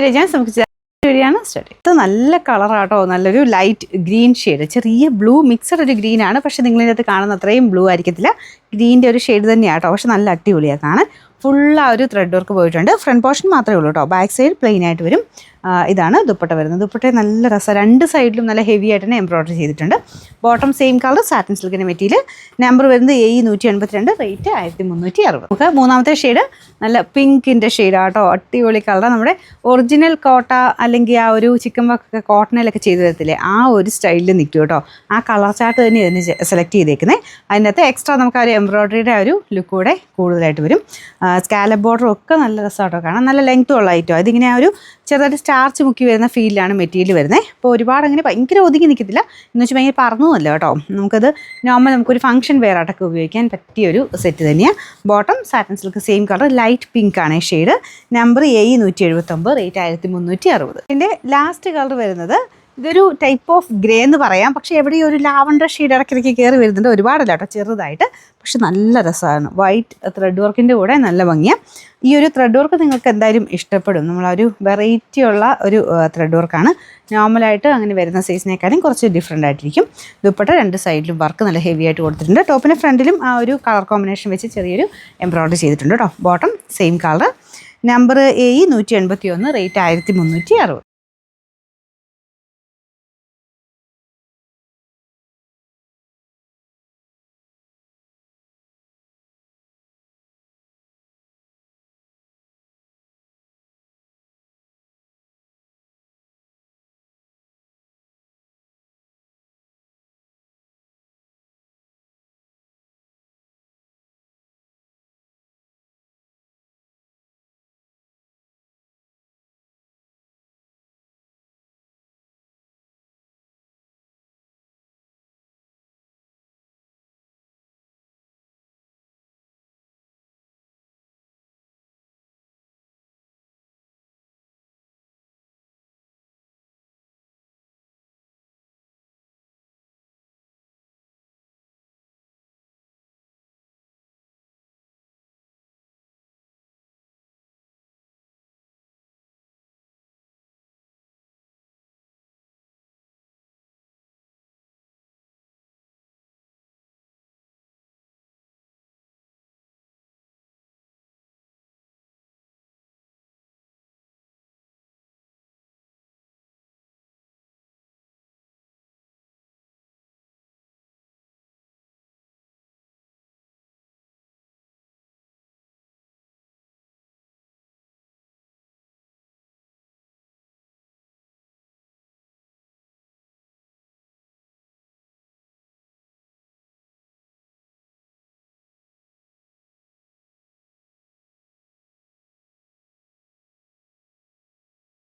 നമുക്ക് ശരിയാണ് സ്റ്റാർട്ട്. ഇത് നല്ല കളറാട്ടോ, നല്ലൊരു ലൈറ്റ് ഗ്രീൻ ഷെയ്ഡ്, ചെറിയ ബ്ലൂ മിക്സഡ് ഒരു ഗ്രീൻ ആണ്. പക്ഷെ നിങ്ങളിതിനകത്ത് കാണുന്ന അത്രയും ബ്ലൂ ആയിരിക്കത്തില്ല, ഗ്രീൻ്റെ ഒരു ഷെയ്ഡ് തന്നെയാട്ടോ. പക്ഷെ നല്ല അടിപൊളിയാണ് കാണാൻ. ഫുൾ ആ ഒരു ത്രെഡ് വർക്ക് പോയിട്ടുണ്ട്. ഫ്രണ്ട് പോർഷൻ മാത്രമേ ഉള്ളൂ കേട്ടോ, ബാക്ക് സൈഡ് പ്ലെയിൻ ആയിട്ട് വരും. ഇതാണ് ദുപ്പട്ട വരുന്നത്. ദുപ്പട്ട നല്ല രസം, രണ്ട് സൈഡിലും നല്ല ഹെവി ആയിട്ട് തന്നെ എംബ്രോയിഡറി ചെയ്തിട്ടുണ്ട്. ബോട്ടം സെയിം കളർ സാറ്റിൻ സിൽക്കിൻ്റെ മെറ്റീരിയൽ. നമ്പർ വരുന്നത് AE182, റേറ്റ് 1360. നമുക്ക് മൂന്നാമത്തെ ഷെയ്ഡ് നല്ല പിങ്കിൻ്റെ ഷെയ്ഡാട്ടോ, അടിപൊളി കളർ. നമ്മുടെ ഒറിജിനൽ കോട്ട അല്ലെങ്കിൽ ആ ഒരു ചിക്കൻ വർക്ക് കോട്ടണിലൊക്കെ ചെയ്ത് തരത്തില്ലേ, ആ ഒരു സ്റ്റൈലിൽ നിൽക്കും കേട്ടോ. ആ കളർ ചാർട്ട് തന്നെ ഇതിന് സെലക്ട് ചെയ്തേക്കുന്നത്. അതിനകത്ത് എക്സ്ട്രാ നമുക്ക് ആ ഒരു എംബ്രോയിഡറിയുടെ ഒരു ലുക്ക് കൂടെ കൂടുതലായിട്ട് വരും. സ്കാലപ്പ് ബോർഡറും ഒക്കെ നല്ല രസമായിട്ടോ കാണാം. നല്ല ലെങ്ത്തും ഉള്ള ഐറ്റം. അതിങ്ങനെ ആ ഒരു ചെറുതായിട്ട് സ്റ്റാർച്ച് മുക്കി വരുന്ന ഫീലിലാണ് മെറ്റീരിയൽ വരുന്നത്. അപ്പോൾ ഒരുപാട് അങ്ങനെ ഭയങ്കര ഒതുങ്ങി നിൽക്കത്തില്ല എന്ന് വെച്ചാൽ ഭയങ്കര പറന്നുമല്ല കേട്ടോ. നമുക്കത് നോർമൽ നമുക്കൊരു ഫംഗ്ഷൻ വെയറായിട്ടൊക്കെ ഉപയോഗിക്കാൻ പറ്റിയൊരു സെറ്റ് തന്നെയാണ്. Bottom satin silk same colour, light pink ആണ് ഷെയ്ഡ്. Number AE179, rate 1360. ഇതിൻ്റെ ലാസ്റ്റ് കളർ വരുന്നത് ഇതൊരു ടൈപ്പ് ഓഫ് ഗ്രേ എന്ന് പറയാം. പക്ഷേ എവിടെയും ഒരു ലാവണ്ടർ ഷെയ്ഡ് ഇടയ്ക്കിടയ്ക്ക് കയറി വരുന്നുണ്ട്. ഒരുപാടല്ല കേട്ടോ, ചെറുതായിട്ട്. പക്ഷെ നല്ല രസമാണ്. വൈറ്റ് ത്രെഡ് വർക്കിൻ്റെ കൂടെ നല്ല ഭംഗിയാണ്. ഈ ഒരു ത്രെഡ് വർക്ക് നിങ്ങൾക്ക് എന്തായാലും ഇഷ്ടപ്പെടും. നമ്മളൊരു വെറൈറ്റി ഉള്ള ഒരു ത്രെഡ് വർക്കാണ്. നോർമലായിട്ട് അങ്ങനെ വരുന്ന സൈസിനേക്കാളും കുറച്ച് ഡിഫറെൻ്റ് ആയിട്ടിരിക്കും. ദുപ്പട്ട രണ്ട് സൈഡിലും വർക്ക് നല്ല ഹെവി ആയിട്ട് കൊടുത്തിട്ടുണ്ട്. ടോപ്പിന് ഫ്രണ്ടിലും ആ ഒരു കളർ കോമ്പിനേഷൻ വെച്ച് ചെറിയൊരു എംബ്രോയിഡറി ചെയ്തിട്ടുണ്ട് കേട്ടോ. Bottom same colour. Number AE181, rate 1360.